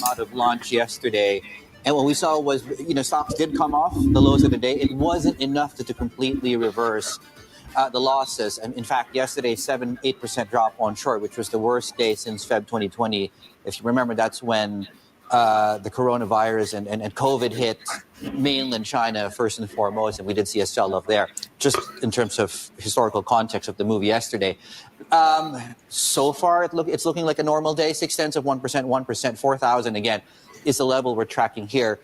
out of launch yesterday. And what we saw was, stocks did come off the lows of the day. It wasn't enough to completely reverse the losses. And in fact, yesterday, 7-8% drop on short, which was the worst day since Feb 2020. If you remember, that's when the coronavirus and COVID hit mainland China first and foremost, and we did see a sell-off there, just in terms of historical context of the move yesterday. So far, it's looking like a normal day, 0.6 of 1%, 4,000 again is the level we're tracking here.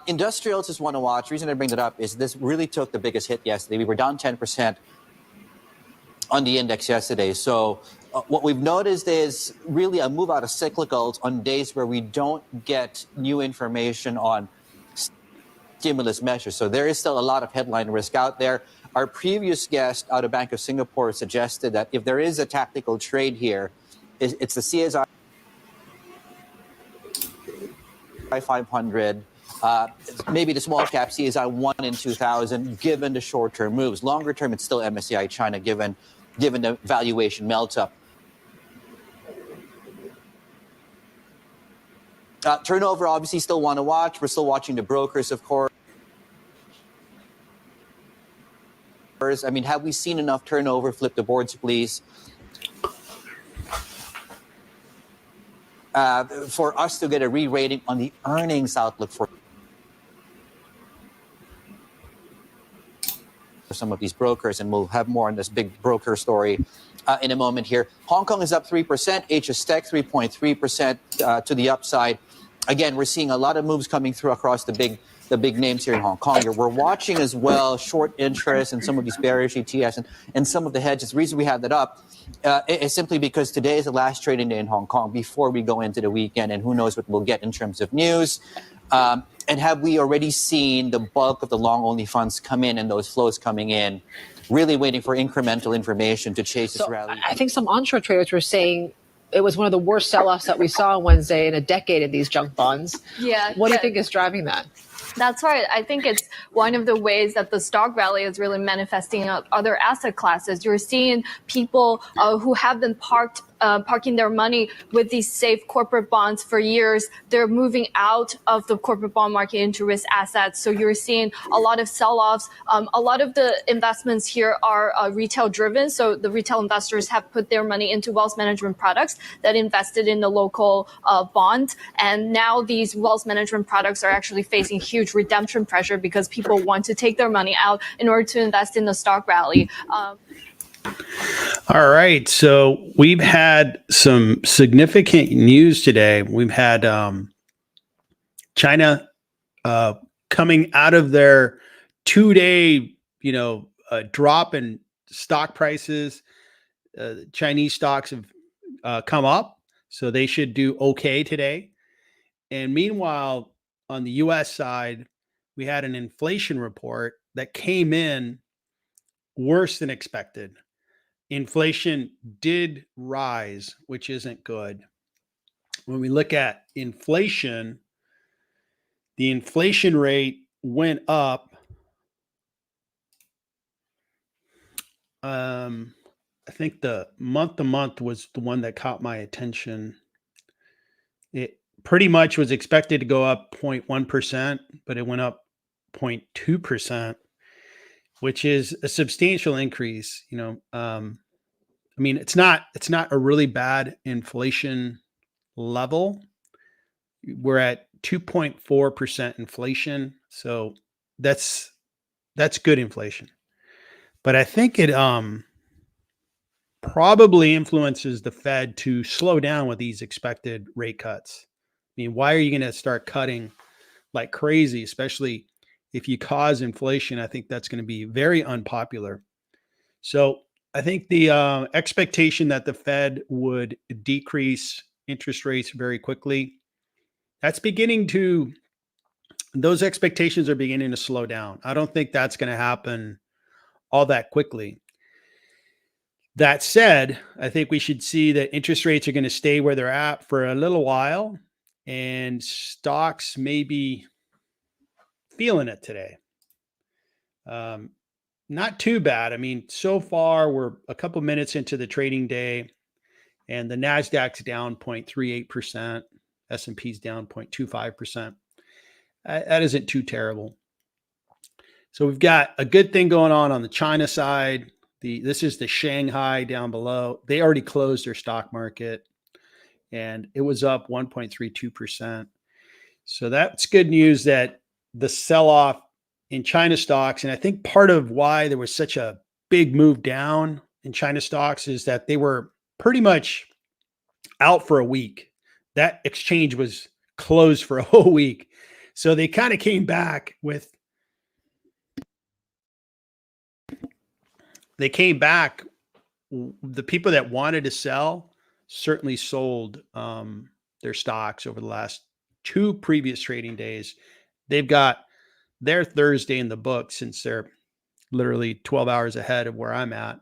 Industrials is one to watch. The reason I bring that up is this really took the biggest hit yesterday. We were down 10% on the index yesterday. So what we've noticed is really a move out of cyclicals on days where we don't get new information on stimulus measures. So there is still a lot of headline risk out there. Our previous guest out of Bank of Singapore suggested that if there is a tactical trade here, it's the CSI 500, maybe the small cap CSI 1 in 2000, given the short-term moves. Longer term, it's still MSCI China, given the valuation melt-up. Turnover, obviously, still want to watch. We're still watching the brokers, of course. I mean, have we seen enough turnover? Flip the boards, please. For us to get a re-rating on the earnings outlook for some of these brokers, and we'll have more on this big broker story in a moment here. Hong Kong is up 3%, HS Tech 3.3% to the upside. Again, we're seeing a lot of moves coming through across the big names here in Hong Kong. We're watching as well short interest in some of these bearish ETFs and some of the hedges. The reason we have that up is simply because today is the last trading day in Hong Kong before we go into the weekend, and who knows what we'll get in terms of news. And have we already seen the bulk of the long-only funds come in and those flows coming in, really waiting for incremental information to chase this rally? I think some onshore traders were saying it was one of the worst sell-offs that we saw on Wednesday in a decade in these junk bonds. Yeah. What do you think is driving that? That's right. I think it's one of the ways that the stock rally is really manifesting out other asset classes. You're seeing people who have been parking their money with these safe corporate bonds for years. They're moving out of the corporate bond market into risk assets. So you're seeing a lot of sell-offs. A lot of the investments here are retail driven. So the retail investors have put their money into wealth management products that invested in the local bond. And now these wealth management products are actually facing huge redemption pressure because people want to take their money out in order to invest in the stock rally. All right. So we've had some significant news today. We've had China coming out of their 2-day, drop in stock prices. Chinese stocks have come up, so they should do okay today. And meanwhile, on the U.S. side, we had an inflation report that came in worse than expected. Inflation did rise, which isn't good. When we look at inflation, the inflation rate went up. I think the month-to-month was the one that caught my attention. It pretty much was expected to go up 0.1%, but it went up 0.2%, which is a substantial increase. I mean, it's not a really bad inflation level. We're at 2.4% inflation, so that's good inflation. But I think it probably influences the Fed to slow down with these expected rate cuts. I mean, why are you going to start cutting like crazy, especially if you cause inflation? I think that's going to be very unpopular. So I think the expectation that the Fed would decrease interest rates very quickly, those expectations are beginning to slow down. I don't think that's going to happen all that quickly. That said, I think we should see that interest rates are going to stay where they're at for a little while, and stocks may be feeling it today. Not too bad. I mean, so far we're a couple minutes into the trading day, and the Nasdaq's down 0.38%, S&P's down 0.25%. That isn't too terrible. So we've got a good thing going on the China side. This is the Shanghai down below. They already closed their stock market, and it was up 1.32%. So that's good news that the sell-off in China stocks, and I think part of why there was such a big move down in China stocks is that they were pretty much out for a week. That exchange was closed for a whole week. So they kind of came back with the people that wanted to sell certainly sold their stocks over the last 2 previous trading days. They've got their Thursday in the book since they're literally 12 hours ahead of where I'm at.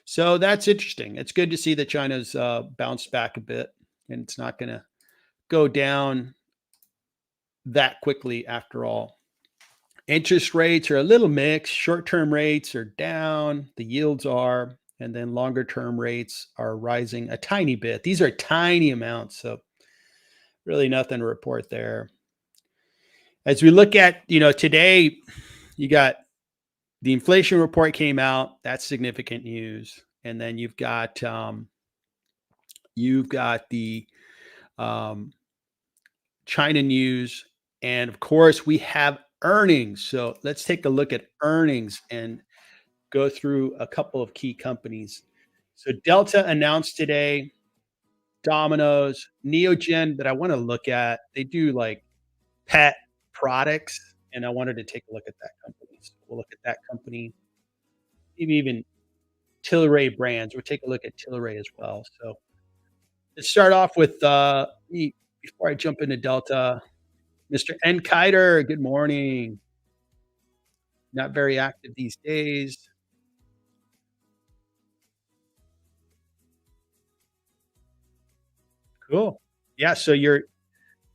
So that's interesting. It's good to see that China's bounced back a bit, and it's not going to go down that quickly after all. Interest rates are a little mixed. Short-term rates are down, the yields are, and then longer-term rates are rising a tiny bit. These are tiny amounts, so really nothing to report there. As we look at, today, you got the inflation report came out. That's significant news. And then you've got the China news. And of course, we have earnings. So let's take a look at earnings and go through a couple of key companies. So Delta announced today, Domino's, Neogen that I want to look at. They do like pet products, and I wanted to take a look at that company. So we'll look at that company. Maybe even Tilray Brands. We'll take a look at Tilray as well. So let's start off with, before I jump into Delta, Mr. N. Kiter, good morning. Not very active these days. Cool. Yeah, so you're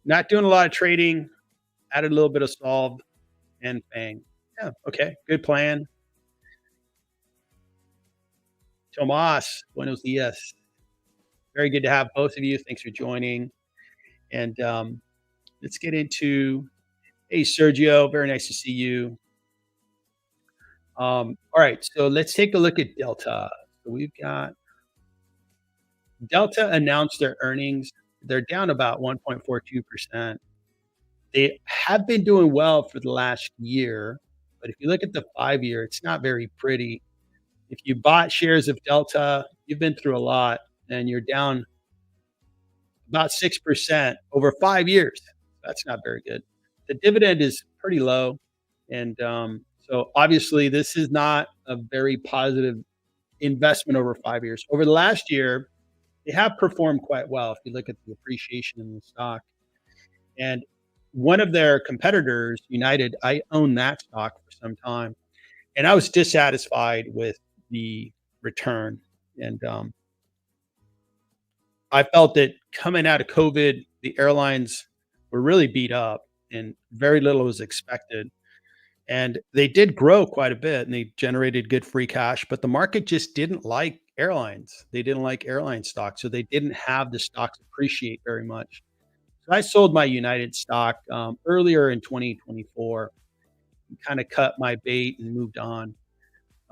not doing a lot of trading, added a little bit of solved and Fang. Yeah, okay, good plan. Tomas, buenos dias. Very good to have both of you. Thanks for joining. And let's get into, hey, Sergio, very nice to see you. All right, so let's take a look at Delta. So we've got Delta announced their earnings. They're down about 1.42%. They have been doing well for the last year, but if you look at the 5-year, it's not very pretty. If you bought shares of Delta, you've been through a lot, and you're down about 6% over 5 years. That's not very good. The dividend is pretty low, and so obviously this is not a very positive investment over 5 years. Over the last year, they have performed quite well if you look at the appreciation in the stock. And one of their competitors, United, I owned that stock for some time, and I was dissatisfied with the return. And I felt that coming out of COVID, the airlines were really beat up and very little was expected. And they did grow quite a bit and they generated good free cash, but the market just didn't like airlines. They didn't like airline stocks. So they didn't have the stocks appreciate very much. So I sold my United stock earlier in 2024, kind of cut my bait and moved on.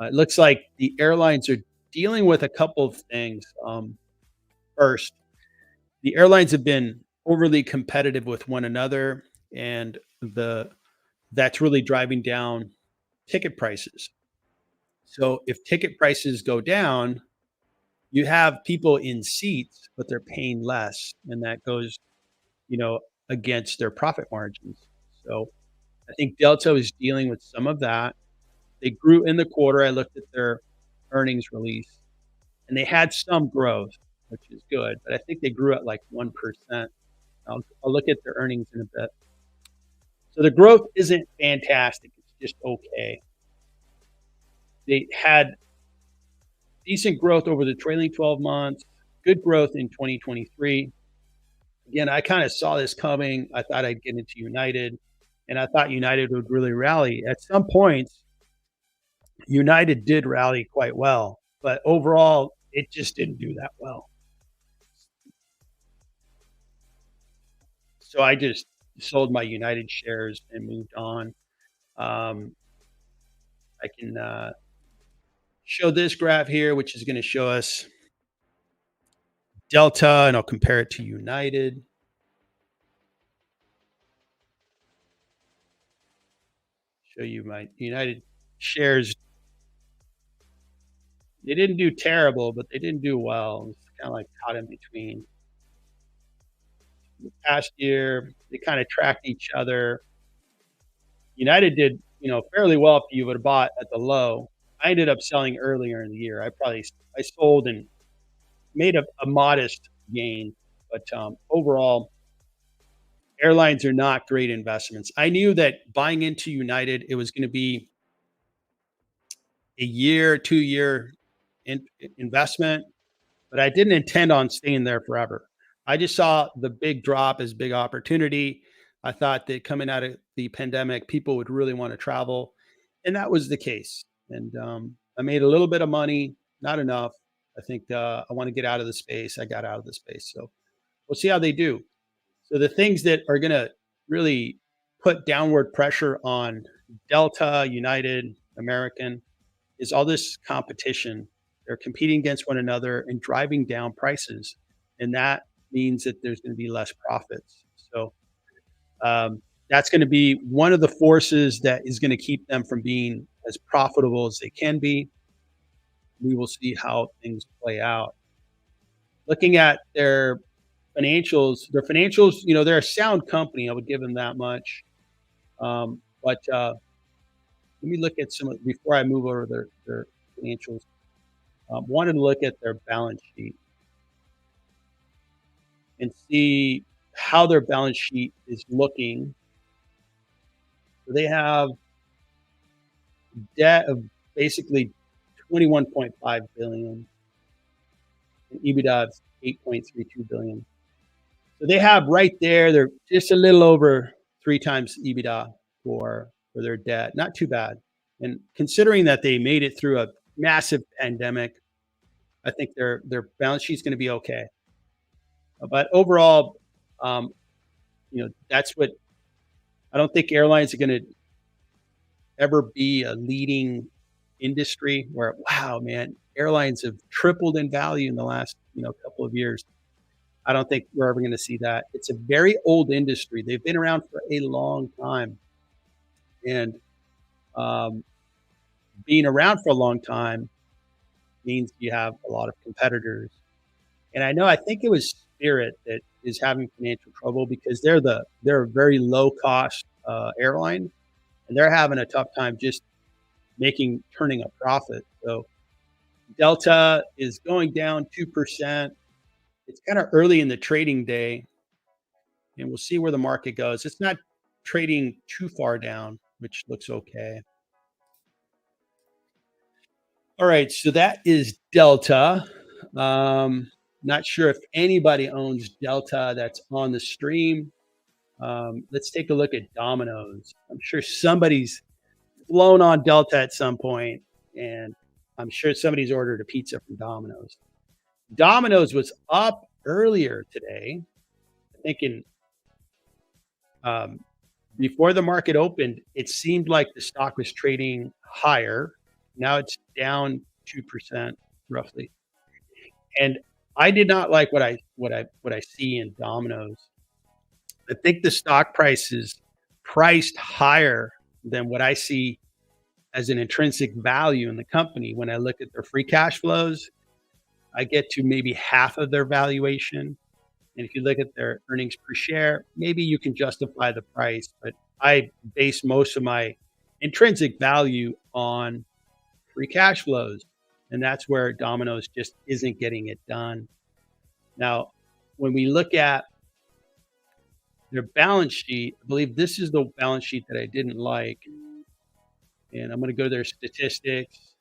It looks like the airlines are dealing with a couple of things. First, the airlines have been overly competitive with one another, and that's really driving down ticket prices. So if ticket prices go down, you have people in seats, but they're paying less, and that goes, against their profit margins. So I think Delta is dealing with some of that. They grew in the quarter. I looked at their earnings release, and they had some growth, which is good, but I think they grew at like 1%. I'll look at their earnings in a bit. So the growth isn't fantastic. It's just okay. They had decent growth over the trailing 12 months, good growth in 2023. Again, I kind of saw this coming. I thought I'd get into United, and I thought United would really rally. At some points, United did rally quite well, but overall, it just didn't do that well. So I just sold my United shares and moved on. Um, I can show this graph here, which is going to show us Delta, and I'll compare it to United. Show you my United shares. They didn't do terrible, but they didn't do well. It's kind of like caught in between. The past year, they kind of tracked each other. United did, fairly well if you would have bought at the low. I ended up selling earlier in the year. I sold and made a modest gain, but overall, airlines are not great investments. I knew that buying into United, it was going to be a year, 2 year investment, but I didn't intend on staying there forever. I just saw the big drop as big opportunity. I thought that coming out of the pandemic, people would really want to travel, and that was the case. And I made a little bit of money, not enough. I think I want to get out of the space. I got out of the space, so we'll see how they do. So the things that are going to really put downward pressure on Delta, United, American is all this competition. They're competing against one another and driving down prices. And that means that there's going to be less profits. So that's going to be one of the forces that is going to keep them from being as profitable as they can be. We will see how things play out. Looking at their financials, they're a sound company. I would give them that much. But let me look at before I move over their financials. Wanted to look at their balance sheet and see how their balance sheet is looking. So they have debt of basically 21.5 billion and EBITDA of 8.32 billion. So they have right there, they're just a little over 3 times EBITDA for their debt. Not too bad. And considering that they made it through a massive pandemic, I think their balance sheet is going to be okay. But overall, that's what I don't think airlines are going to ever be a leading industry where, wow, man, airlines have tripled in value in the last, couple of years. I don't think we're ever going to see that. It's a very old industry. They've been around for a long time. And being around for a long time means you have a lot of competitors. And I think it was Spirit that is having financial trouble because they're a very low cost airline, and they're having a tough time just turning a profit. So Delta is going down 2%. It's kind of early in the trading day, and we'll see where the market goes. It's not trading too far down, which looks okay. All right, so that is Delta. Not sure if anybody owns Delta that's on the stream. Let's take a look at Domino's. I'm sure somebody's flown on Delta at some point, and I'm sure somebody's ordered a pizza from Domino's. Domino's was up earlier today, I think before the market opened, it seemed like the stock was trading higher. Now it's down 2% roughly. And I did not like what I see in Domino's. I think the stock price is priced higher than what I see as an intrinsic value in the company. When I look at their free cash flows, I get to maybe half of their valuation. And if you look at their earnings per share, maybe you can justify the price. But I base most of my intrinsic value on free cash flows. And that's where Domino's just isn't getting it done. Now, when we look at their balance sheet, I believe this is the balance sheet that I didn't like. And I'm going to go to their statistics.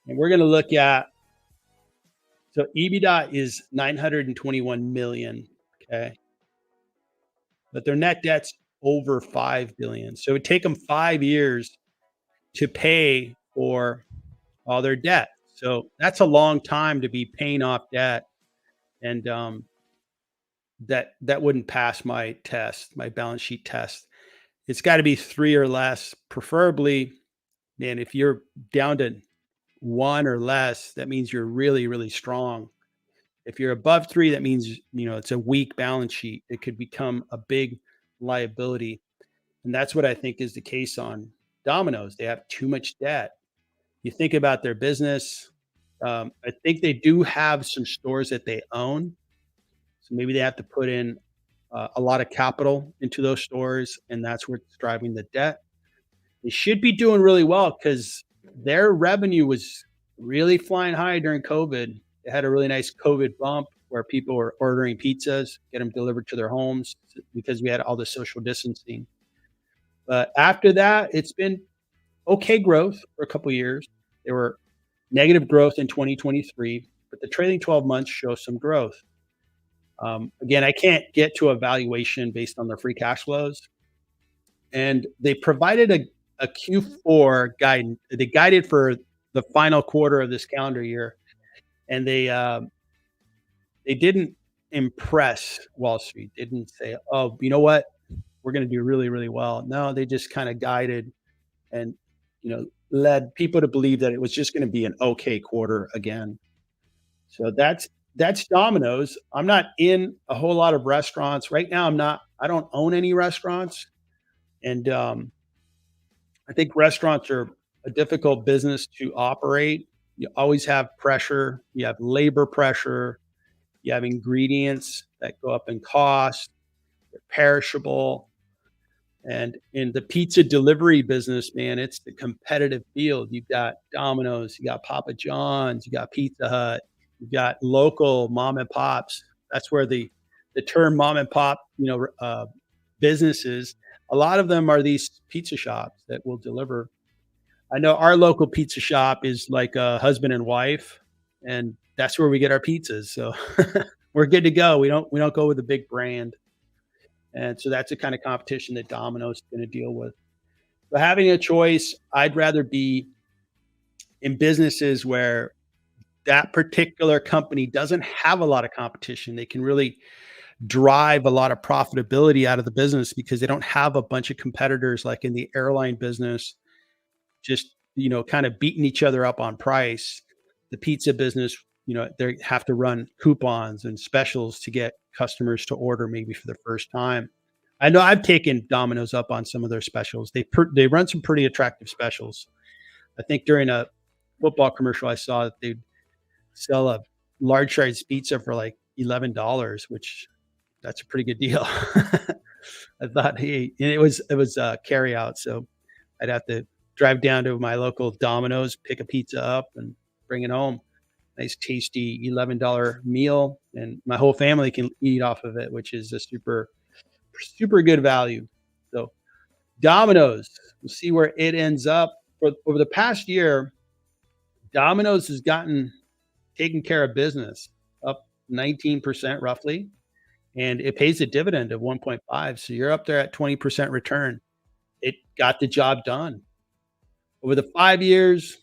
And we're going to look at, so EBITDA is 921 million, okay? But their net debt's over 5 billion. So it would take them 5 years to pay for all their debt. So that's a long time to be paying off debt. And that wouldn't pass my test, my balance sheet test. It's got to be 3 or less, preferably. And if you're down to 1 or less, that means you're really, really strong. If you're above 3, that means, it's a weak balance sheet. It could become a big liability. And that's what I think is the case on Domino's. They have too much debt. You think about their business. I think they do have some stores that they own. So maybe they have to put in a lot of capital into those stores, and that's what's driving the debt. They should be doing really well because their revenue was really flying high during COVID. They had a really nice COVID bump where people were ordering pizzas, get them delivered to their homes because we had all the social distancing. But after that, it's been okay growth for a couple of years. There were negative growth in 2023, but the trailing 12 months show some growth. Again, I can't get to a valuation based on their free cash flows. And they provided a Q4 guidance. They guided for the final quarter of this calendar year, and they didn't impress Wall Street. They didn't say, "Oh, you know what? We're going to do really, really well." No, they just kind of guided and led people to believe that it was just going to be an okay quarter again. So that's Domino's. I'm not in a whole lot of restaurants right now. I don't own any restaurants, and I think restaurants are a difficult business to operate. You always have pressure. You have labor pressure. You have ingredients that go up in cost. They're perishable. And in the pizza delivery business, man, it's the competitive field. You've got Domino's, you got Papa John's, you got Pizza Hut, you got local mom and pops. That's where the term mom and pop, businesses. A lot of them are these pizza shops that will deliver. I know our local pizza shop is like a husband and wife, and that's where we get our pizzas. So we're good to go. We don't go with a big brand. And so that's the kind of competition that Domino's is going to deal with. But having a choice, I'd rather be in businesses where that particular company doesn't have a lot of competition. They can really drive a lot of profitability out of the business because they don't have a bunch of competitors like in the airline business, just, kind of beating each other up on price. The pizza business, they have to run coupons and specials to get customers to order maybe for the first time. I know I've taken Domino's up on some of their specials. They run some pretty attractive specials. I think during a football commercial, I saw that they'd sell a large size pizza for like $11, which that's a pretty good deal. I thought, hey, and it was carry out, so I'd have to drive down to my local Domino's, pick a pizza up, and bring it home. Nice, tasty $11 meal, and my whole family can eat off of it, which is a super, super good value. So Domino's, we'll see where it ends up. Over the past year, Domino's has taken care of business, up 19% roughly, and it pays a dividend of 1.5. So you're up there at 20% return. It got the job done. Over the 5 years,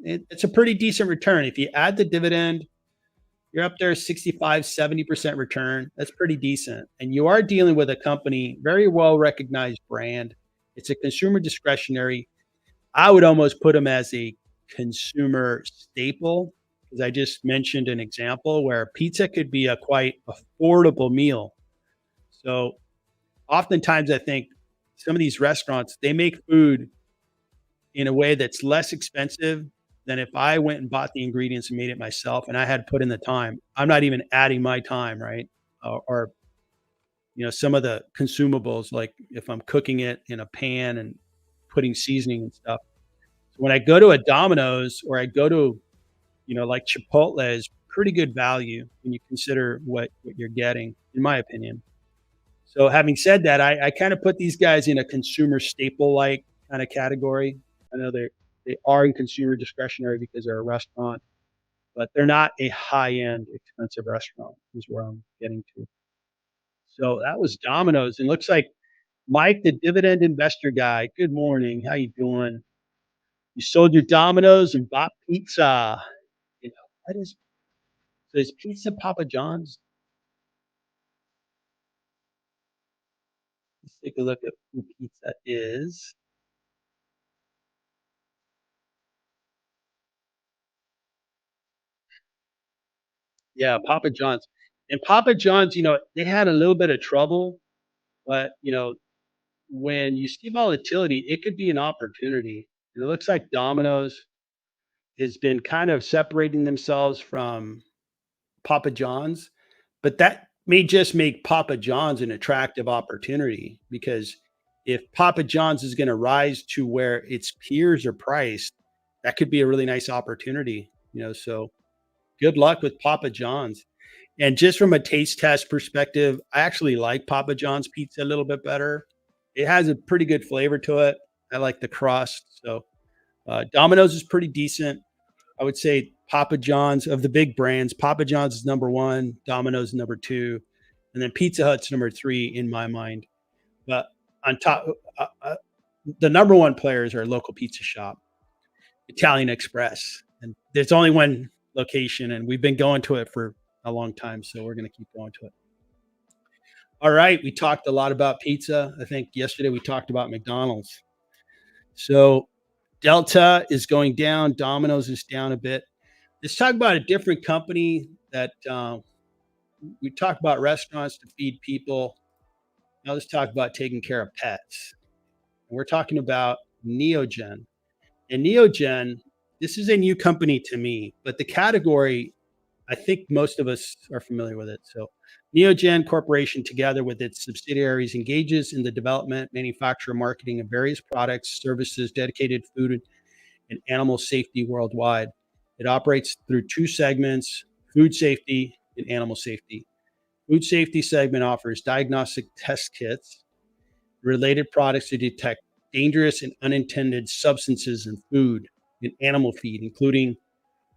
it's a pretty decent return. If you add the dividend, you're up there 65, 70% return. That's pretty decent. And you are dealing with a company, very well recognized brand. It's a consumer discretionary. I would almost put them as a consumer staple, because I just mentioned an example where pizza could be a quite affordable meal. So oftentimes I think some of these restaurants, they make food in a way that's less expensive than if I went and bought the ingredients and made it myself and I had to put in the time. I'm not even adding my time, right? Or some of the consumables, like if I'm cooking it in a pan and putting seasoning and stuff. So when I go to a Domino's or I go to, like Chipotle is pretty good value when you consider what you're getting, in my opinion. So having said that, I kind of put these guys in a consumer staple-like kind of category. I know they are in consumer discretionary because they're a restaurant, but they're not a high-end expensive restaurant is where I'm getting to. So that was Domino's. And looks like Mike, the dividend investor guy. Good morning. How you doing? You sold your Domino's and bought pizza. What is pizza Papa John's? take a look at who pizza is. Yeah, Papa John's. And Papa John's, they had a little bit of trouble, but when you see volatility, it could be an opportunity. And it looks like Domino's has been kind of separating themselves from Papa John's, but that may just make Papa John's an attractive opportunity because if Papa John's is going to rise to where its peers are priced, that could be a really nice opportunity. So good luck with Papa John's. And just from a taste test perspective, I actually like Papa John's pizza a little bit better. It has a pretty good flavor to it. I like the crust. So Domino's is pretty decent. I would say Papa John's of the big brands, Papa John's is number one, Domino's number two, and then Pizza Hut's number three in my mind. But on top, the number one players are local pizza shop, Italian Express, and there's only one location, and we've been going to it for a long time, so we're going to keep going to it. All right, we talked a lot about pizza. I think yesterday we talked about McDonald's. So Delta is going down. Domino's is down a bit. Let's talk about a different company that we talk about restaurants to feed people. Now let's talk about taking care of pets. And we're talking about Neogen. And Neogen, this is a new company to me, but the category, I think most of us are familiar with it. So Neogen Corporation, together with its subsidiaries, engages in the development, manufacture, marketing of various products, services, dedicated food and animal safety worldwide. It operates through two segments, food safety and animal safety. Food safety segment offers diagnostic test kits, related products to detect dangerous and unintended substances in food and animal feed, including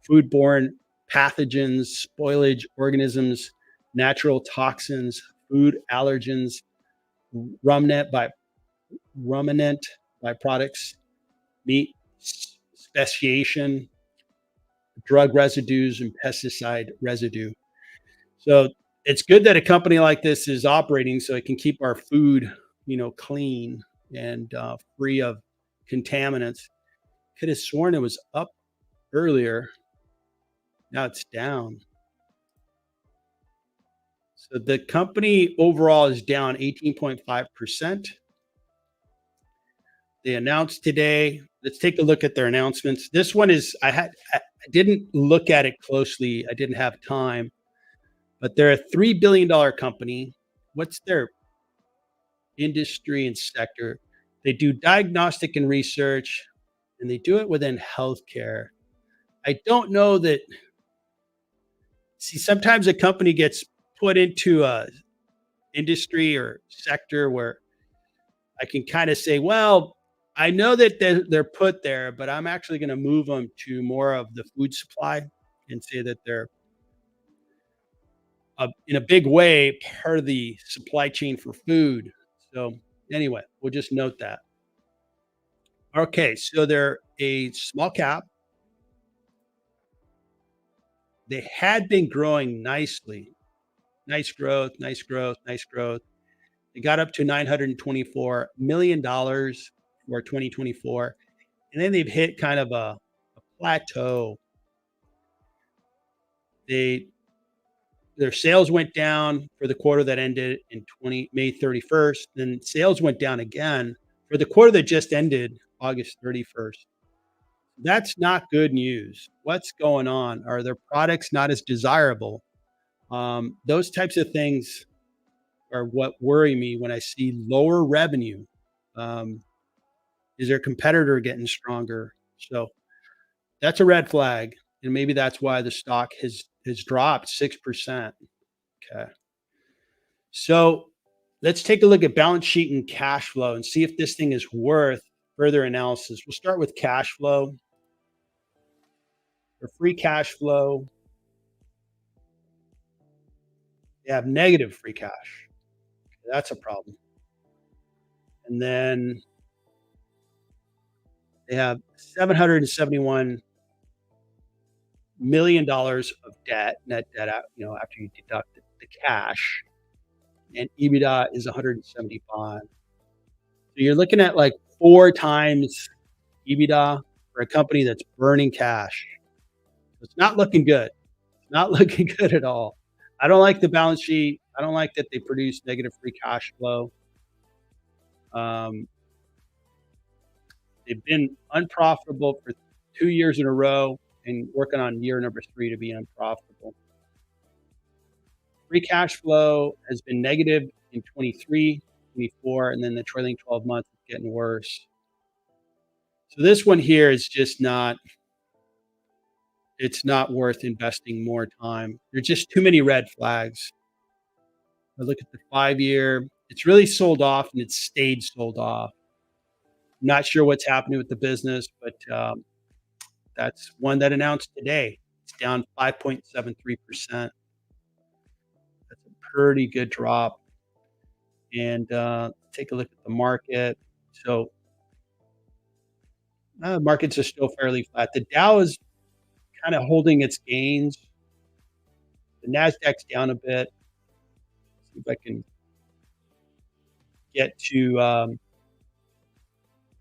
foodborne pathogens, spoilage organisms, natural toxins, food allergens, ruminant byproducts, meat speciation, drug residues, and pesticide residue. So it's good that a company like this is operating so it can keep our food, clean and free of contaminants. Could have sworn it was up earlier. Now it's down. So the company overall is down 18.5%. They announced today. Let's take a look at their announcements. This one is, I didn't look at it closely. I didn't have time, but they're a $3 billion company. What's their industry and sector? They do diagnostic and research, and they do it within healthcare. I don't know that. See, sometimes a company gets put into a industry or sector where I can kind of say, well, I know that they're put there, but I'm actually going to move them to more of the food supply and say that they're in a big way part of the supply chain for food. So anyway, we'll just note that. Okay, so they're a small cap. They had been growing nicely. Nice growth, nice growth, nice growth. They got up to $924 million for 2024. And then they've hit kind of a plateau. Their sales went down for the quarter that ended in May 31st. Then sales went down again for the quarter that just ended August 31st. That's not good news. What's going on? Are their products not as desirable? Those types of things are what worry me when I see lower revenue. Is their competitor getting stronger? So that's a red flag. And maybe that's why the stock has dropped 6%. Okay. So let's take a look at balance sheet and cash flow and see if this thing is worth further analysis. We'll start with cash flow. For free cash flow, they have negative free cash. That's a problem. And then they have $771 million of debt, net debt, after you deduct the cash, and EBITDA is 175. you're looking at like 4 times EBITDA for a company that's burning cash. It's not looking good. It's not looking good at all. I don't like the balance sheet. I don't like that they produce negative free cash flow. Um, they've been unprofitable for 2 years in a row and working on year number 3 to be unprofitable. Free cash flow has been negative in 23, 24, and then the trailing 12 months is getting worse. So this one here is just not, it's not worth investing more time. There's just too many red flags. I look at the 5-year, it's really sold off and it's stayed sold off. I'm not sure what's happening with the business, but that's one that announced today. It's down 5.73%. That's a pretty good drop. And take a look at the market. So markets are still fairly flat. The Dow is kind of holding its gains. The Nasdaq's down a bit. See if I can get to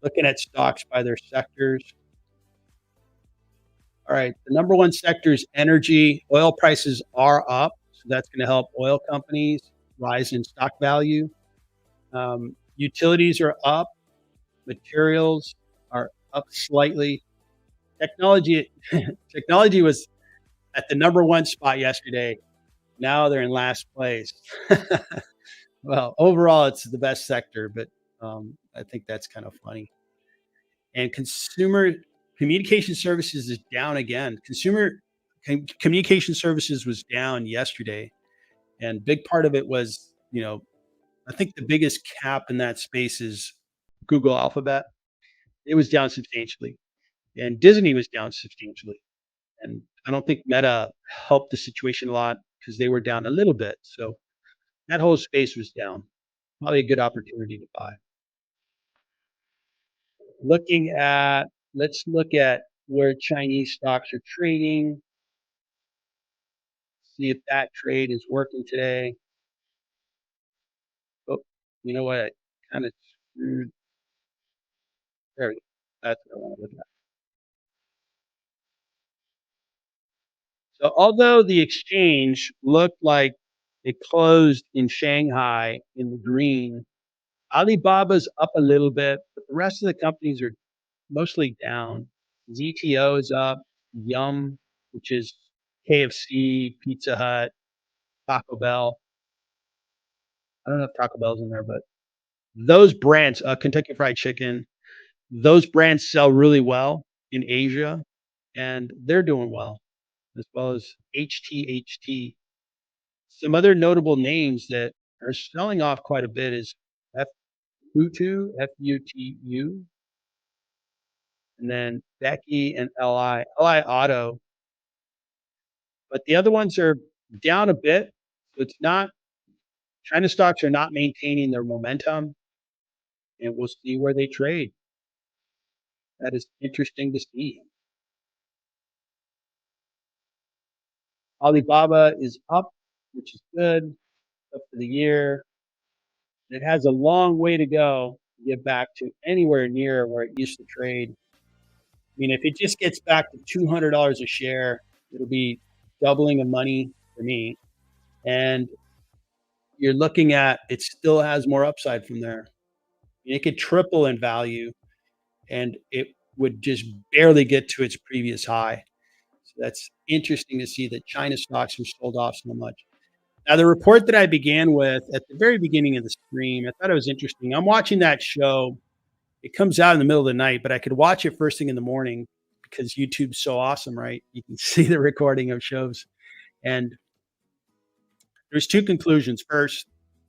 looking at stocks by their sectors. All right, the number one sector is energy. Oil prices are up, so that's going to help oil companies rise in stock value. Utilities are up. Materials are up slightly. Technology was at the number one spot yesterday. Now they're in last place. Well, overall, it's the best sector, but I think that's kind of funny. And consumer communication services is down again. Consumer communication services was down yesterday, and big part of it was, I think the biggest cap in that space is Google Alphabet. It was down substantially, and Disney was down substantially. And I don't think Meta helped the situation a lot because they were down a little bit. So that whole space was down. Probably a good opportunity to buy. Let's look at where Chinese stocks are trading. See if that trade is working today. Oh, you know what? I kind of screwed. There we go. That's what I want to look at. So although the exchange looked like it closed in Shanghai in the green, Alibaba's up a little bit, but the rest of the companies are mostly down. ZTO is up. Yum, which is KFC, Pizza Hut, Taco Bell. I don't know if Taco Bell's in there, but those brands, Kentucky Fried Chicken, those brands sell really well in Asia, and they're doing well, as well as HTHT. Some other notable names that are selling off quite a bit is Futu, Futu, and then Becky and LI Auto. But the other ones are down a bit. So it's not, China stocks are not maintaining their momentum, and we'll see where they trade. That is interesting to see. Alibaba is up, which is good, up for the year. It has a long way to go to get back to anywhere near where it used to trade. I mean, if it just gets back to $200 a share, it'll be doubling of money for me. And you're looking at, it still has more upside from there. It could triple in value, and it would just barely get to its previous high. So that's interesting to see that China stocks are sold off so much. Now, the report that I began with at the very beginning of the stream, I thought it was interesting. I'm watching that show. It comes out in the middle of the night, but I could watch it first thing in the morning because YouTube's so awesome, right? You can see the recording of shows. And there's 2 conclusions. First,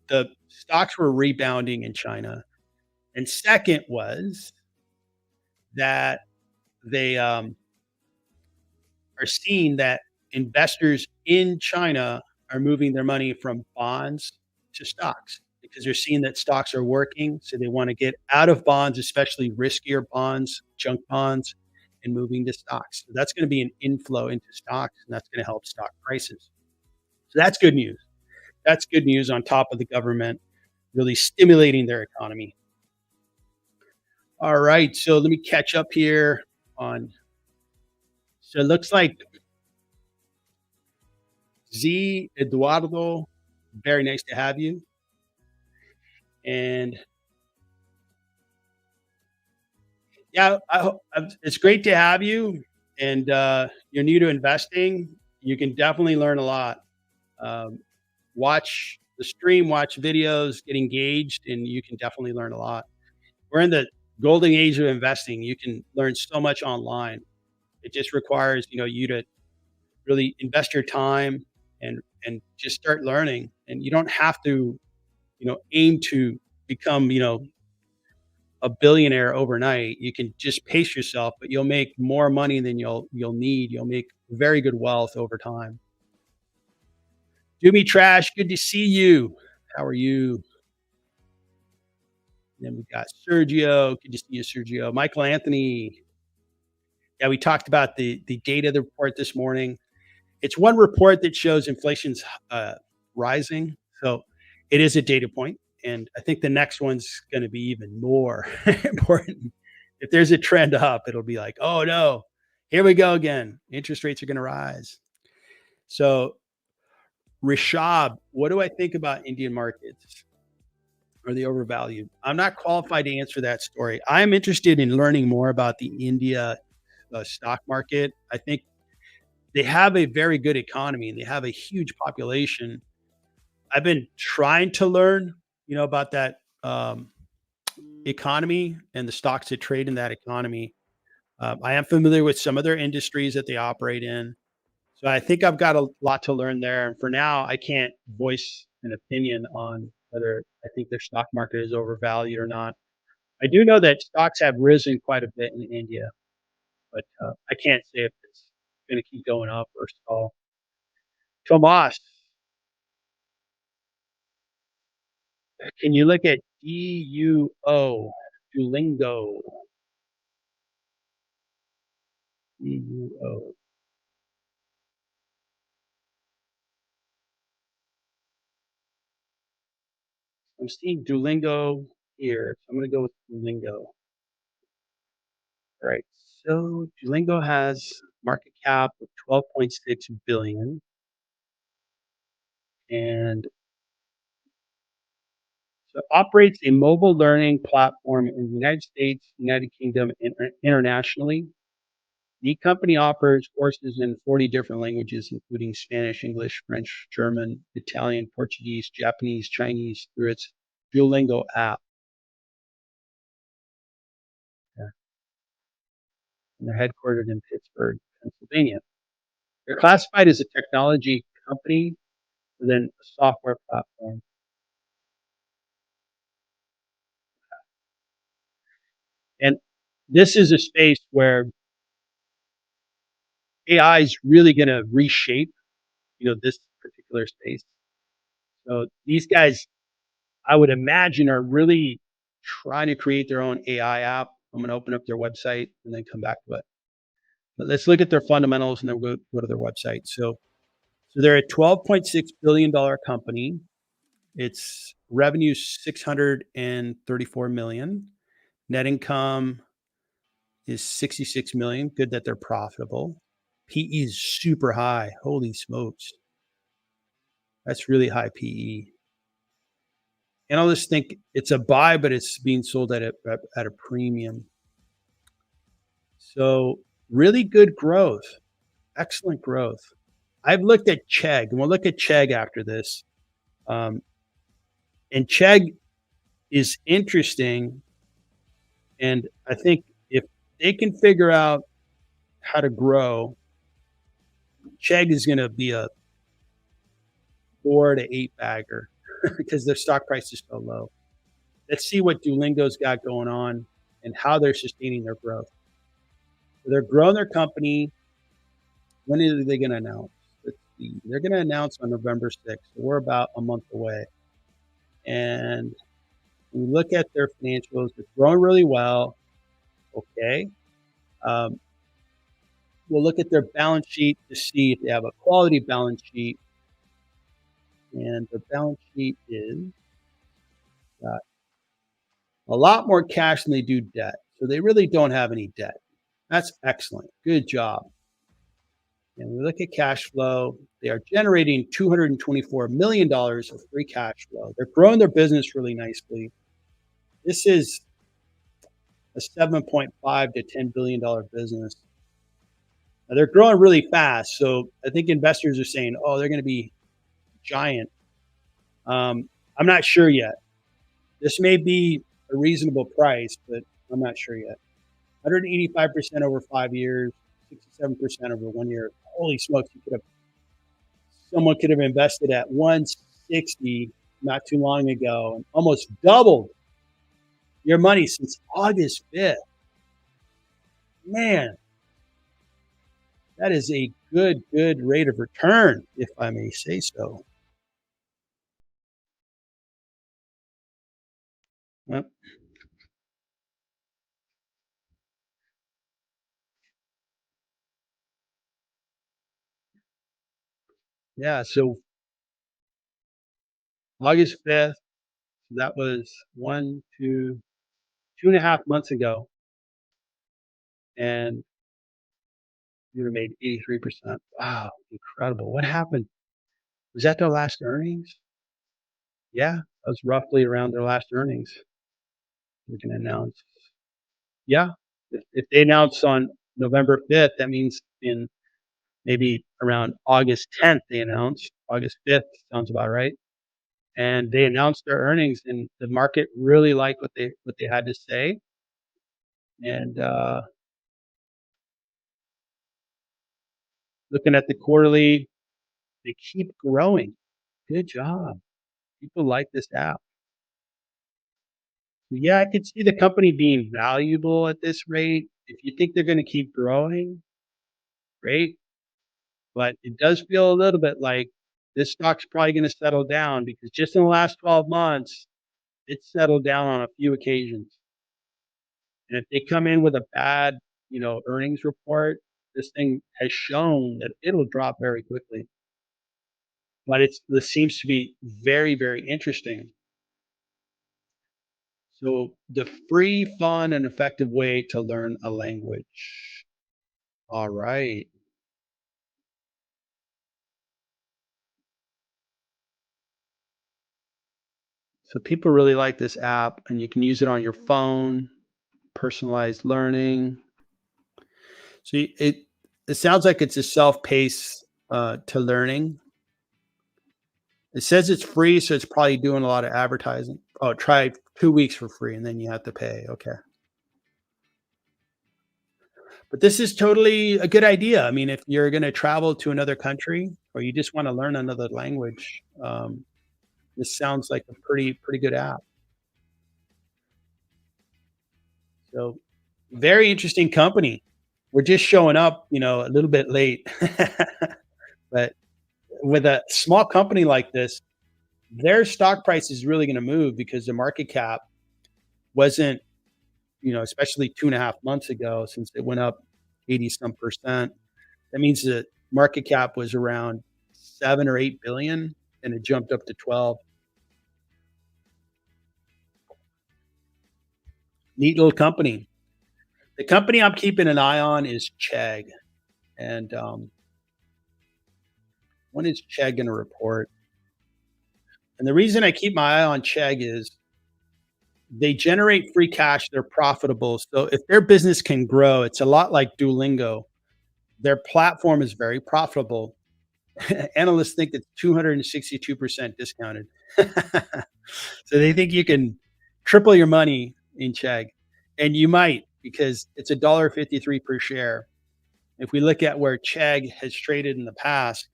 the stocks were rebounding in China. And second was that they are seeing that investors in China are moving their money from bonds to stocks because they're seeing that stocks are working. So they want to get out of bonds, especially riskier bonds, junk bonds, and moving to stocks. So that's going to be an inflow into stocks, and that's going to help stock prices. So that's good news. That's good news on top of the government really stimulating their economy. All right. So let me catch up here on. So it looks like Z Eduardo, very nice to have you. And yeah, it's great to have you. And you're new to investing. You can definitely learn a lot. Um, watch the stream, watch videos, get engaged, and you can definitely learn a lot. We're in the golden age of investing. You can learn so much online. It just requires, you to really invest your time and just start learning. And you don't have to, aim to become, a billionaire overnight. You can just pace yourself, but you'll make more money than you'll need. You'll make very good wealth over time. Do me trash. Good to see you. How are you? And then we got Sergio. Good to see you, Sergio. Michael Anthony. Yeah, we talked about the data the report this morning. It's one report that shows inflation's rising, so it is a data point, and I think the next one's going to be even more important. If there's a trend up, it'll be like, oh no, here we go again. Interest rates are going to rise. So, Rishab, what do I think about Indian markets? Are they overvalued? I'm not qualified to answer that story. I'm interested in learning more about the India stock market. I think they have a very good economy and they have a huge population. I've been trying to learn, about that economy and the stocks that trade in that economy. I am familiar with some of their industries that they operate in. So I think I've got a lot to learn there. And for now, I can't voice an opinion on whether I think their stock market is overvalued or not. I do know that stocks have risen quite a bit in India, but I can't say if it's going to keep going up or stall. Tomas, can you look at DUO, Duolingo? DUO. I'm seeing Duolingo here. So I'm going to go with Duolingo. All right. So Duolingo has market cap of 12.6 billion, and so it operates a mobile learning platform in the United States, United Kingdom, and internationally. The company offers courses in 40 different languages, including Spanish, English, French, German, Italian, Portuguese, Japanese, Chinese, through its Duolingo app. Yeah. And they're headquartered in Pittsburgh, Pennsylvania. They're classified as a technology company within a software platform. And this is a space where AI is really going to reshape, this particular space. So these guys, I would imagine, are really trying to create their own AI app. I'm going to open up their website and then come back to it. But let's look at their fundamentals and then we'll go to their website. So they're a $12.6 billion company. Its revenue is $634 million. Net income is $66 million. Good that they're profitable. PE is super high. Holy smokes. That's really high PE. Analysts think it's a buy, but it's being sold at a premium. So really good growth, excellent growth. I've looked at Chegg, and we'll look at Chegg after this. And Chegg is interesting, and I think if they can figure out how to grow, Chegg is going to be a 4 to 8 bagger because their stock price is so low. Let's see what Duolingo's got going on and how they're sustaining their growth. So they're growing their company. When are they going to announce? Let's see. They're going to announce on November 6th. So we're about a month away. And we look at their financials. They're growing really well. Okay. We'll look at their balance sheet to see if they have a quality balance sheet. And their balance sheet is got a lot more cash than they do debt. So they really don't have any debt. That's excellent. Good job. And we look at cash flow. They are generating $224 million of free cash flow. They're growing their business really nicely. This is a $7.5 to $10 billion business. Now, they're growing really fast. So I think investors are saying, oh, they're going to be giant. I'm not sure yet. This may be a reasonable price, but I'm not sure yet. 185% over 5 years, 67% over 1 year. Holy smokes! Someone could have invested at 160 not too long ago and almost doubled your money since August 5th. Man, that is a good rate of return, if I may say so. Well, yeah, so August 5th, that was 2.5 months ago, and you would have made 83%. Wow, incredible. What happened? Was that their last earnings? Yeah, that was roughly around their last earnings. We can announce. Yeah, if they announce on November 5th, that means in maybe around August 10th they announced. August 5th sounds about right. And they announced their earnings, and the market really liked what they had to say. And looking at the quarterly, they keep growing. Good job. People like this app. Yeah, I could see the company being valuable at this rate. If you think they're going to keep growing, great. But it does feel a little bit like this stock's probably going to settle down because just in the last 12 months, it's settled down on a few occasions. And if they come in with a bad, earnings report, this thing has shown that it'll drop very quickly. But this seems to be very, very interesting. So the free, fun, and effective way to learn a language. All right. So people really like this app, and you can use it on your phone, personalized learning. So it sounds like it's a self-paced to learning. It says it's free, so it's probably doing a lot of advertising. Oh, try 2 weeks for free, and then you have to pay. Okay. But this is totally a good idea. I mean, if you're going to travel to another country or you just want to learn another language, this sounds like a pretty good app. So very interesting company. We're just showing up, a little bit late. But with a small company like this, their stock price is really going to move because the market cap wasn't, especially 2.5 months ago, since it went up 80 some percent. That means the market cap was around 7 or 8 billion and it jumped up to 12. Neat little company. The company I'm keeping an eye on is Chegg. And when is Chegg going to report? And the reason I keep my eye on Chegg is they generate free cash. They're profitable. So if their business can grow, it's a lot like Duolingo. Their platform is very profitable. Analysts think it's 262% discounted. So they think you can triple your money in Chegg. And you might, because it's $1.53 per share. If we look at where Chegg has traded in the past,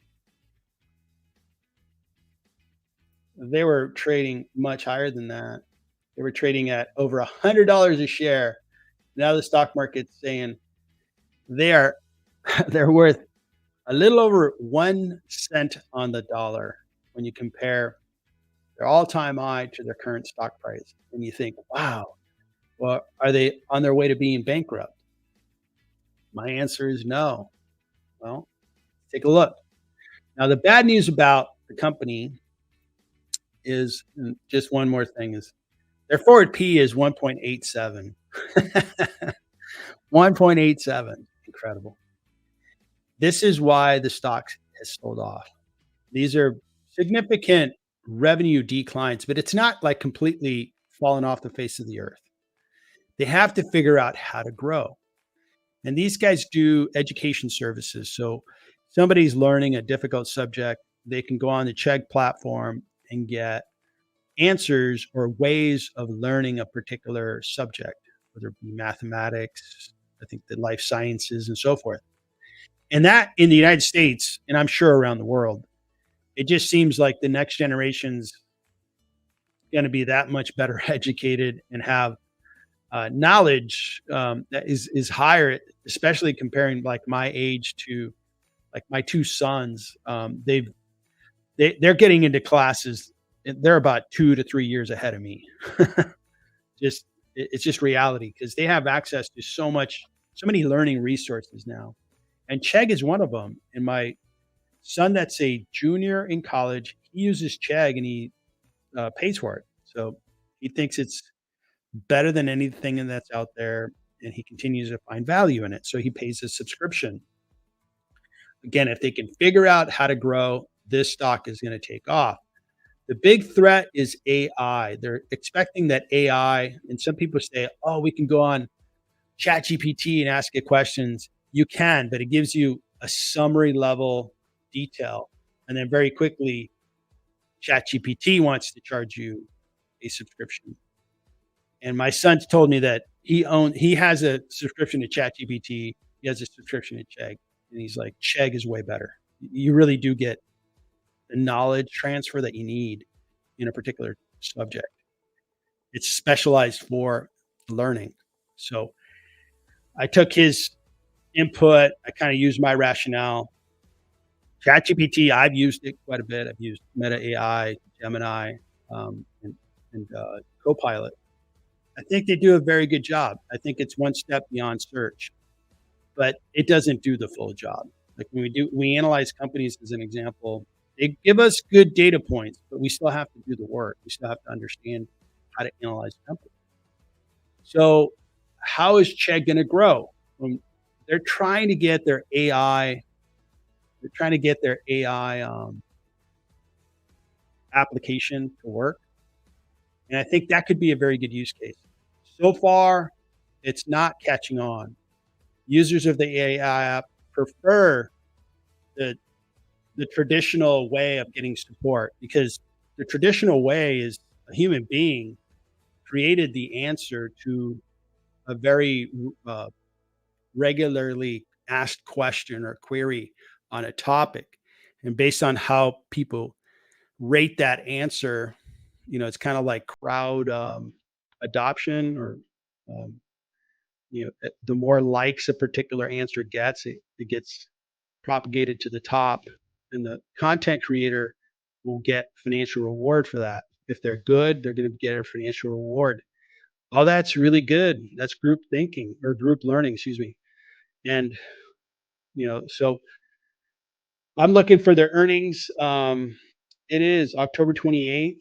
they were trading much higher than that. They were trading at over $100 a share. Now the stock market's saying they're worth a little over 1 cent on the dollar when you compare their all-time high to their current stock price. And you think, wow, well, are they on their way to being bankrupt? My answer is no. Well, take a look. Now, the bad news about the company is just one more thing is Their forward P is 1.87. 1.87. Incredible. This is why the stock has sold off. These are significant revenue declines, but it's not like completely fallen off the face of the earth. They have to figure out how to grow. And these guys do education services. So somebody's learning a difficult subject, they can go on the Chegg platform and get answers or ways of learning a particular subject, whether it be mathematics, I think the life sciences, and so forth. And that in the United States, and I'm sure around the world, it just seems like the next generation's going to be that much better educated and have knowledge that is higher, especially comparing like my age to like my two sons. They're getting into classes. They're about 2 to 3 years ahead of me. It's just reality because they have access to so many learning resources now, and Chegg is one of them. And my son, that's a junior in college, he uses Chegg and he pays for it. So he thinks it's better than anything that's out there, and he continues to find value in it. So he pays a subscription. Again, if they can figure out how to grow, this stock is going to take off. The big threat is AI. They're expecting that AI, and some people say, oh, we can go on ChatGPT and ask it questions. You can, but it gives you a summary level detail. And then very quickly, ChatGPT wants to charge you a subscription. And my son's told me that he has a subscription to ChatGPT. He has a subscription to Chegg. And he's like, Chegg is way better. You really do get the knowledge transfer that you need in a particular subject. It's specialized for learning. So I took his input. I kind of used my rationale. ChatGPT, I've used it quite a bit. I've used Meta AI, Gemini, and Copilot. I think they do a very good job. I think it's one step beyond search, but it doesn't do the full job. Like when we analyze companies as an example, they give us good data points, but we still have to do the work. We still have to understand how to analyze companies. So how is Chegg going to grow? They're trying to get their AI, application to work. And I think that could be a very good use case. So far, it's not catching on. Users of the AI app prefer the traditional way of getting support, because the traditional way is a human being created the answer to a very regularly asked question or query on a topic. And based on how people rate that answer, it's kind of like crowd adoption, or um, the more likes a particular answer gets, it gets propagated to the top, and the content creator will get financial reward for that. If they're good, they're going to get a financial reward. All that's really good. That's group thinking, or group learning, excuse me. And so I'm looking for their earnings. It is October 28th.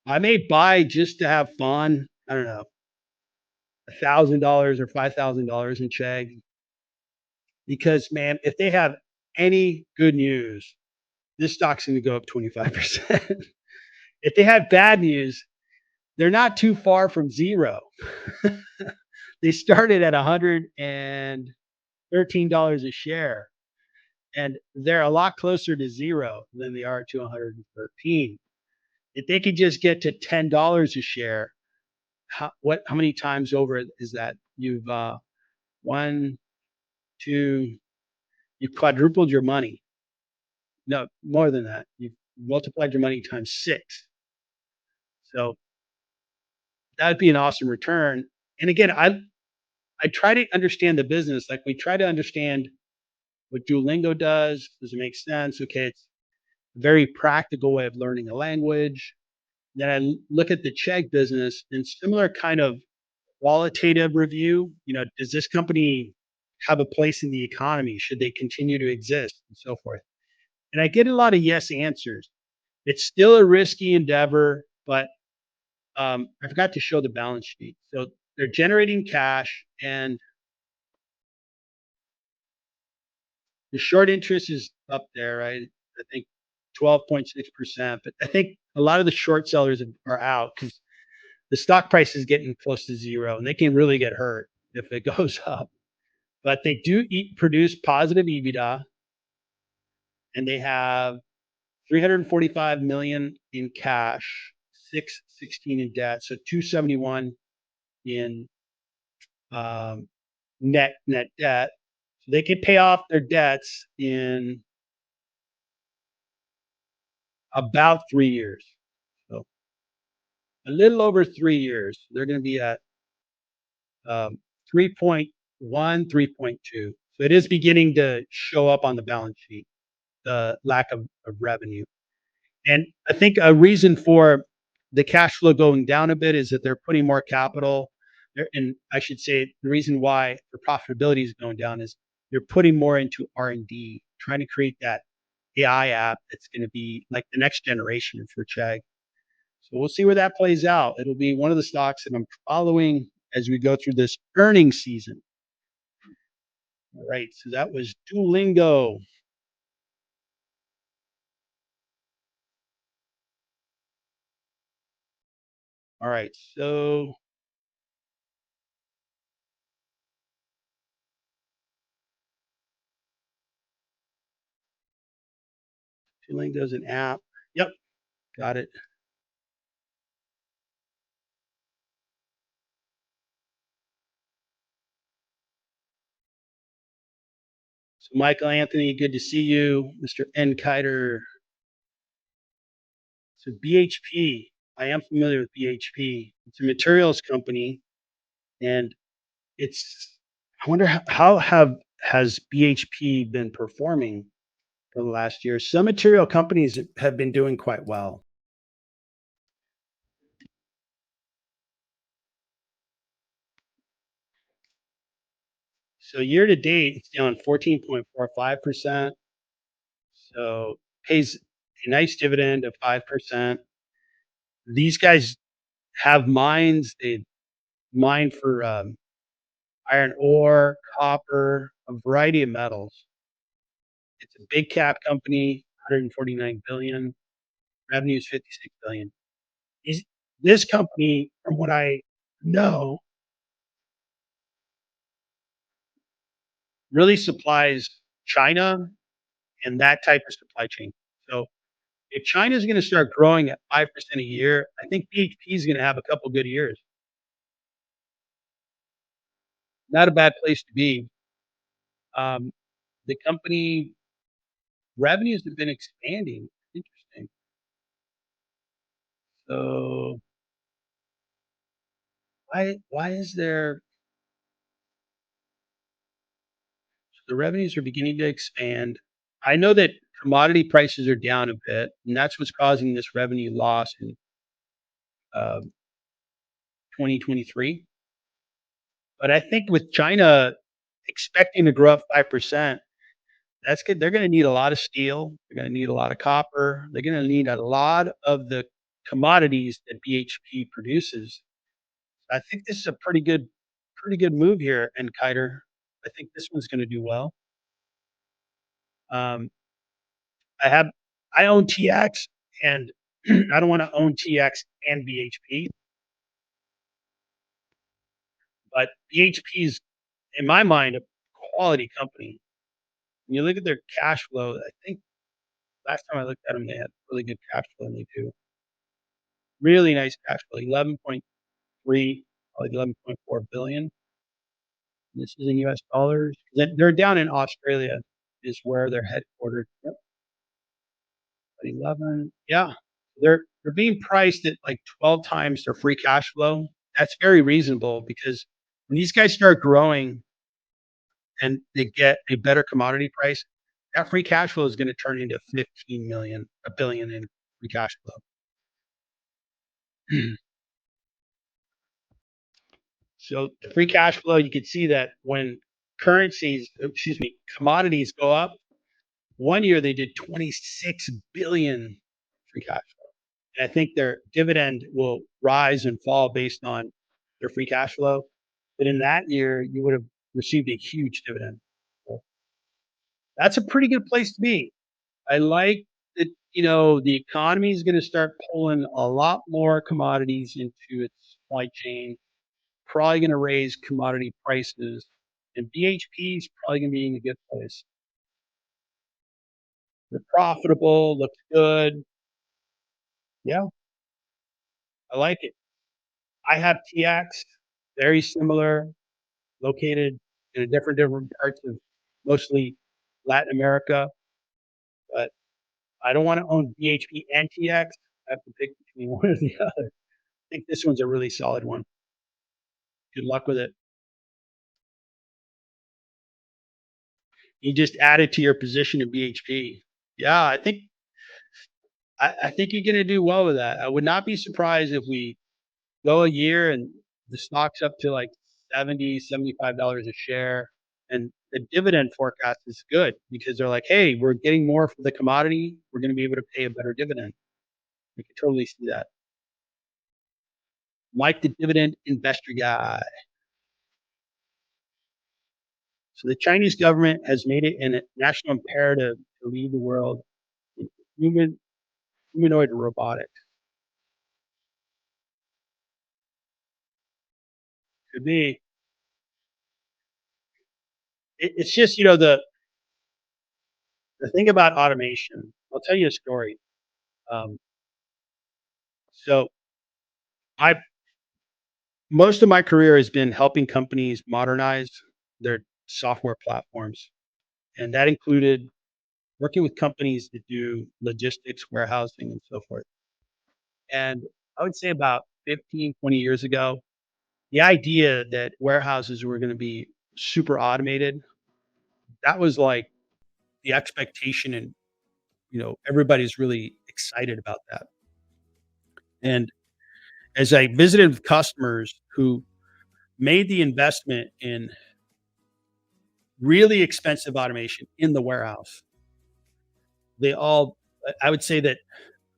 I may buy just to have fun. I don't know, $1,000 or $5,000 in Chegg, because man, if they have any good news, this stock's going to go up 25%. If they have bad news, they're not too far from zero. They started at $113 a share, and they're a lot closer to zero than they are to 113. If they could just get to $10 a share, how many times over is that? You've one, two, you've quadrupled your money. No, more than that. You've multiplied your money times 6. So that'd be an awesome return. And again, I try to understand the business. Like we try to understand what Duolingo does. Does it make sense? Okay, it's a very practical way of learning a language. Then I look at the Chegg business and similar kind of qualitative review. Does this company have a place in the economy? Should they continue to exist, and so forth? And I get a lot of yes answers. It's still a risky endeavor, but I forgot to show the balance sheet. So they're generating cash, and the short interest is up there, right? I think 12.6%. But I think a lot of the short sellers are out because the stock price is getting close to zero, and they can really get hurt if it goes up. But they do produce positive EBITDA, and they have 345 million in cash, 616 in debt, so 271 in um, net debt. So they can pay off their debts in about 3 years. So a little over 3 years, they're going to be at 3.1, 3.2. So it is beginning to show up on the balance sheet, the lack of revenue. And I think a reason for the cash flow going down a bit is that they're putting more capital there. And I should say the reason why the profitability is going down is they're putting more into R&D, trying to create that AI app that's going to be like the next generation for Chegg. So we'll see where that plays out. It'll be one of the stocks that I'm following as we go through this earnings season. All right, so that was Duolingo. All right, so Duolingo's an app. Yep, got it. So Michael Anthony, good to see you. Mr. N. Kiter. So BHP, I am familiar with BHP. It's a materials company, and it's. I wonder how has BHP been performing for the last year? Some material companies have been doing quite well. So year to date, it's down 14.45%. So pays a nice dividend of 5%. These guys have mines. They mine for iron ore, copper, a variety of metals. It's a big cap company, 149 billion, revenue is 56 billion. This company, from what I know, really supplies China and that type of supply chain. So if China is going to start growing at 5% a year, I think BHP is going to have a couple good years. Not a bad place to be. Um, the company revenues have been expanding. Interesting. So why is there the revenues are beginning to expand? I know that commodity prices are down a bit, and that's what's causing this revenue loss in 2023. But I think with China expecting to grow up 5%, that's good. They're going to need a lot of steel. They're going to need a lot of copper. They're going to need a lot of the commodities that BHP produces. I think this is a pretty good move here, and Kiter. I think this one's going to do well. Um, I have I own TX, and I don't want to own TX and BHP, but BHP is, in my mind, a quality company. When you look at their cash flow, I think last time I looked at them, they had really good cash flow, and they do really nice cash flow, 11.3, like 11.4 billion. This is in US dollars. They're down in Australia, is where they're headquartered. Yep. 11. Yeah. They're being priced at like 12 times their free cash flow. That's very reasonable because when these guys start growing and they get a better commodity price, that free cash flow is going to turn into 15 million, a billion in free cash flow. So the free cash flow, you can see that when commodities go up, one year they did 26 billion free cash flow. And I think their dividend will rise and fall based on their free cash flow. But in that year, you would have received a huge dividend. So that's a pretty good place to be. I like that, the economy is going to start pulling a lot more commodities into its supply chain, probably going to raise commodity prices, and BHP is probably going to be in a good place. They're profitable, looks good. Yeah, I like it. I have TX, very similar, located in a different parts of mostly Latin America, but I don't want to own BHP and TX. I have to pick between one or the other. I think this one's a really solid one. Good luck with it. You just add it to your position in BHP. Yeah, I think you're going to do well with that. I would not be surprised if we go a year and the stock's up to like 70, $75 a share. And the dividend forecast is good because they're like, hey, we're getting more for the commodity. We're going to be able to pay a better dividend. We can totally see that. Mike, the dividend investor guy. So the Chinese government has made it a national imperative to lead the world in humanoid robotics. Could be. It's just, the thing about automation. I'll tell you a story. Um, so I most of my career has been helping companies modernize their software platforms, and that included working with companies that do logistics, warehousing, and so forth. And I would say about 15, 20 years ago, the idea that warehouses were going to be super automated, that was like the expectation, and everybody's really excited about that. And as I visited with customers who made the investment in really expensive automation in the warehouse, they all, I would say that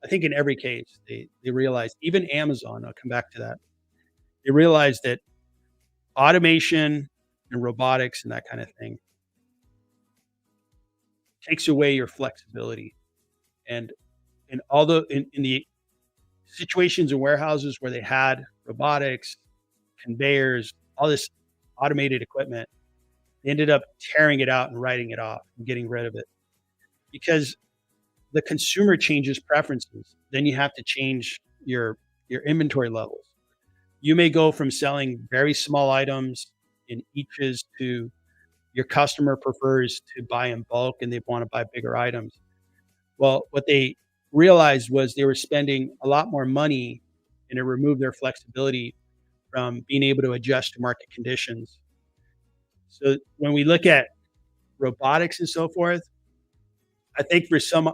I think in every case, they realized, even Amazon, I'll come back to that, they realized that automation and robotics and that kind of thing takes away your flexibility. And in the situations in warehouses where they had robotics, conveyors, all this automated equipment, they ended up tearing it out and writing it off and getting rid of it because the consumer changes preferences. Then you have to change your inventory levels. You may go from selling very small items in eaches to your customer prefers to buy in bulk and they want to buy bigger items. Well, what they realized was they were spending a lot more money and it removed their flexibility from being able to adjust to market conditions. So when we look at robotics and so forth, I think for some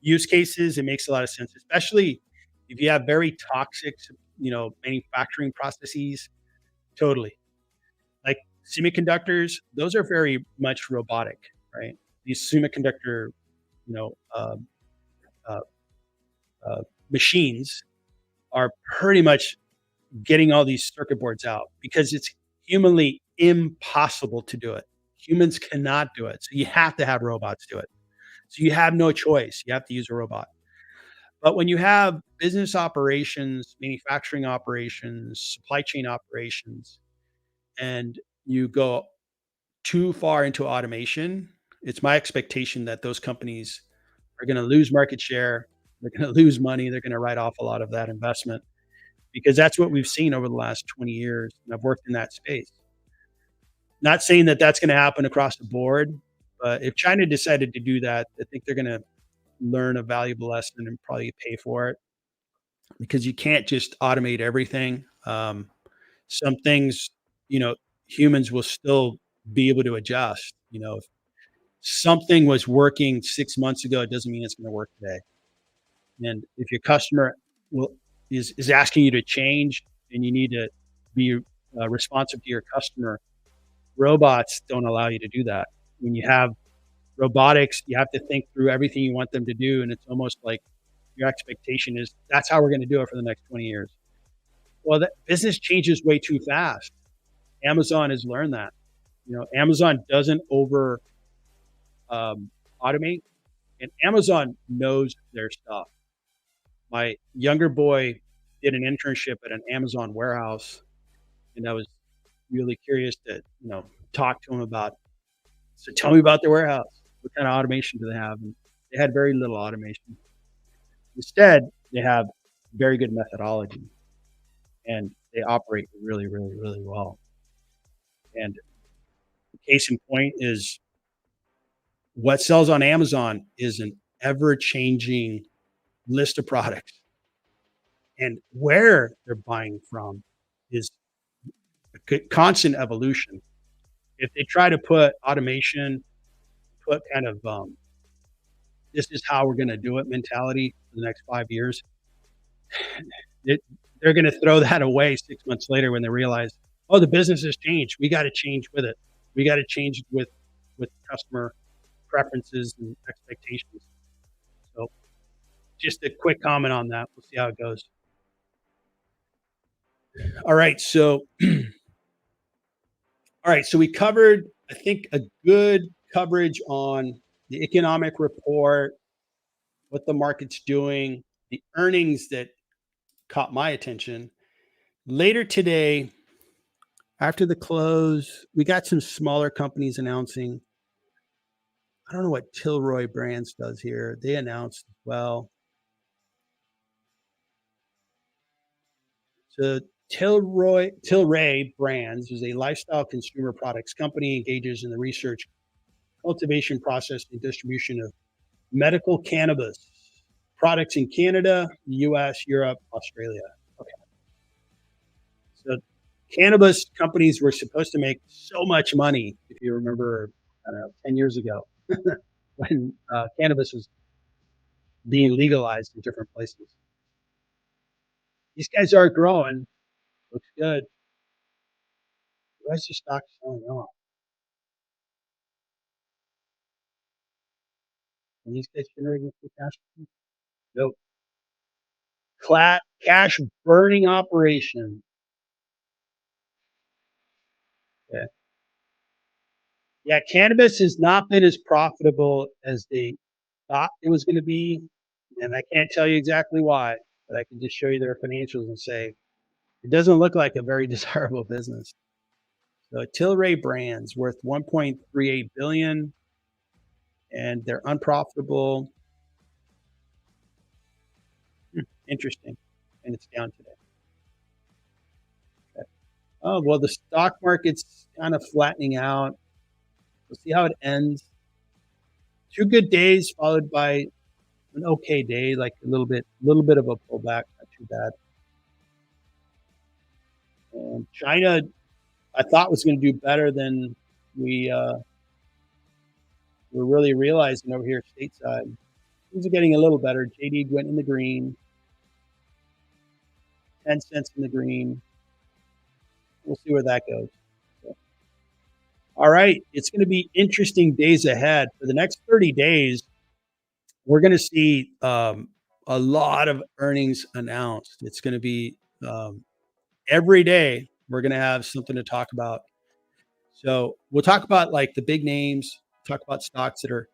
use cases, it makes a lot of sense, especially if you have very toxic, manufacturing processes. Totally, like semiconductors, those are very much robotic, right? These semiconductor, you know, uh, uh, machines are pretty much getting all these circuit boards out because it's humanly impossible to do it. Humans cannot do it. So you have to have robots do it. So you have no choice. You have to use a robot. But when you have business operations, manufacturing operations, supply chain operations, and you go too far into automation, it's my expectation that those companies are going to lose market share. They're going to lose money. They're going to write off a lot of that investment because that's what we've seen over the last 20 years. And I've worked in that space. Not saying that that's going to happen across the board, but if China decided to do that, I think they're going to learn a valuable lesson and probably pay for it because you can't just automate everything. Some things, you know, humans will still be able to adjust. If something was working 6 months ago, it doesn't mean it's going to work today. And if your customer will is asking you to change and you need to be responsive to your customer, robots don't allow you to do that. When you have robotics, you have to think through everything you want them to do, and it's almost like your expectation is that's how we're going to do it for the next 20 years. Well, that business changes way too fast. Amazon has learned that. Amazon doesn't over automate, and Amazon knows their stuff. My younger boy did an internship at an Amazon warehouse, and I was really curious to, talk to him about. So tell me about their warehouse. What kind of automation do they have? And they had very little automation. Instead, they have very good methodology, and they operate really, really, really well. And the case in point is what sells on Amazon is an ever-changing list of products. And where they're buying from is a constant evolution. If they try to put automation, put kind of this is how we're going to do it mentality for the next 5 years, they're going to throw that away 6 months later when they realize, oh, the business has changed. We got to change with it. We got to change with customer preferences and expectations. So just a quick comment on that. We'll see how it goes. All right. So we covered, I think, a good coverage on the economic report, what the market's doing, the earnings that caught my attention. Later today, after the close, we got some smaller companies announcing. I don't know what Tilray Brands does here. They announced as well. So Tilray Brands is a lifestyle consumer products company, engages in the research, cultivation, process, and distribution of medical cannabis products in Canada, the US, Europe, Australia. Okay. So cannabis companies were supposed to make so much money, if you remember, I don't know, 10 years ago when cannabis was being legalized in different places. These guys are growing. Looks good. Why is your stock selling off? Are these guys generating free cash flow? Nope. Cash burning operation. Yeah. Yeah, cannabis has not been as profitable as they thought it was going to be. And I can't tell you exactly why, but I can just show you their financials and say, it doesn't look like a very desirable business. So Tilray Brands worth $1.38 billion, and they're unprofitable. Interesting. And it's down today. Okay. Oh, well, the stock market's kind of flattening out. We'll see how it ends. 2 good days followed by an okay day, like a little bit of a pullback, not too bad. And China, I thought was going to do better than we're really realizing over here stateside. Things are getting a little better. JD went in the green, 10 cents in the green. We'll see where that goes. So. All right, it's going to be interesting days ahead. For the next 30 days, we're going to see a lot of earnings announced. It's going to be every day we're going to have something to talk about. So we'll talk about like the big names, talk about stocks that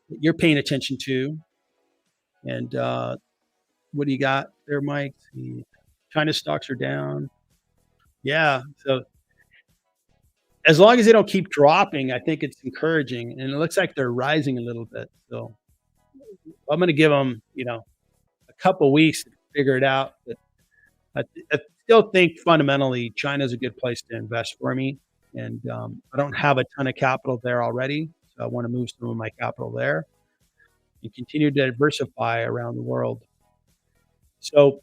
you're paying attention to. And what do you got there, Mike? China stocks are down. Yeah. So as long as they don't keep dropping, I think it's encouraging. And it looks like they're rising a little bit. So I'm going to give them, a couple of weeks to figure it out. But I still think fundamentally China's a good place to invest for me. And I don't have a ton of capital there already. So I want to move some of my capital there and continue to diversify around the world. So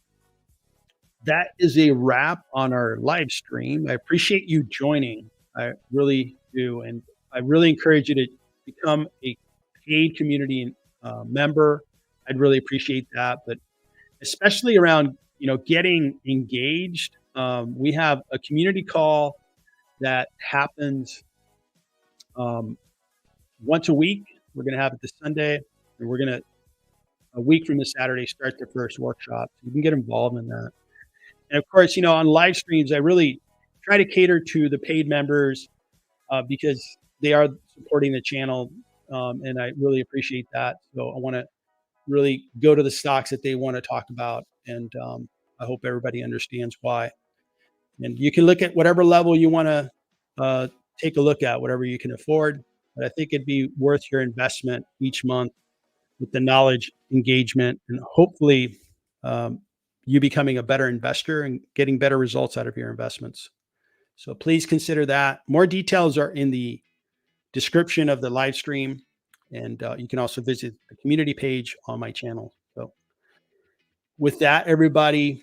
that is a wrap on our live stream. I appreciate you joining. I really do. And I really encourage you to become a paid community member. I'd really appreciate that. But especially around, getting engaged. We have a community call that happens once a week. We're going to have it this Sunday, and we're going to a week from this Saturday, start their first workshop. So you can get involved in that. And of course, on live streams, I really try to cater to the paid members because they are supporting the channel, and I really appreciate that. So I want to really go to the stocks that they want to talk about, and I hope everybody understands why. And you can look at whatever level you want to take a look at, whatever you can afford. But I think it'd be worth your investment each month with the knowledge, engagement, and hopefully you becoming a better investor and getting better results out of your investments. So please consider that. More details are in the description of the live stream. And you can also visit the community page on my channel. So with that, everybody,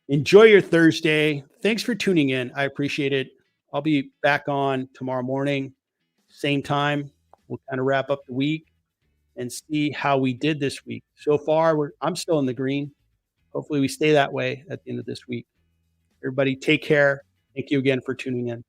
enjoy your Thursday. Thanks for tuning in. I appreciate it. I'll be back on tomorrow morning, same time. We'll kind of wrap up the week and see how we did this week. So far, I'm still in the green. Hopefully we stay that way at the end of this week. Everybody take care. Thank you again for tuning in.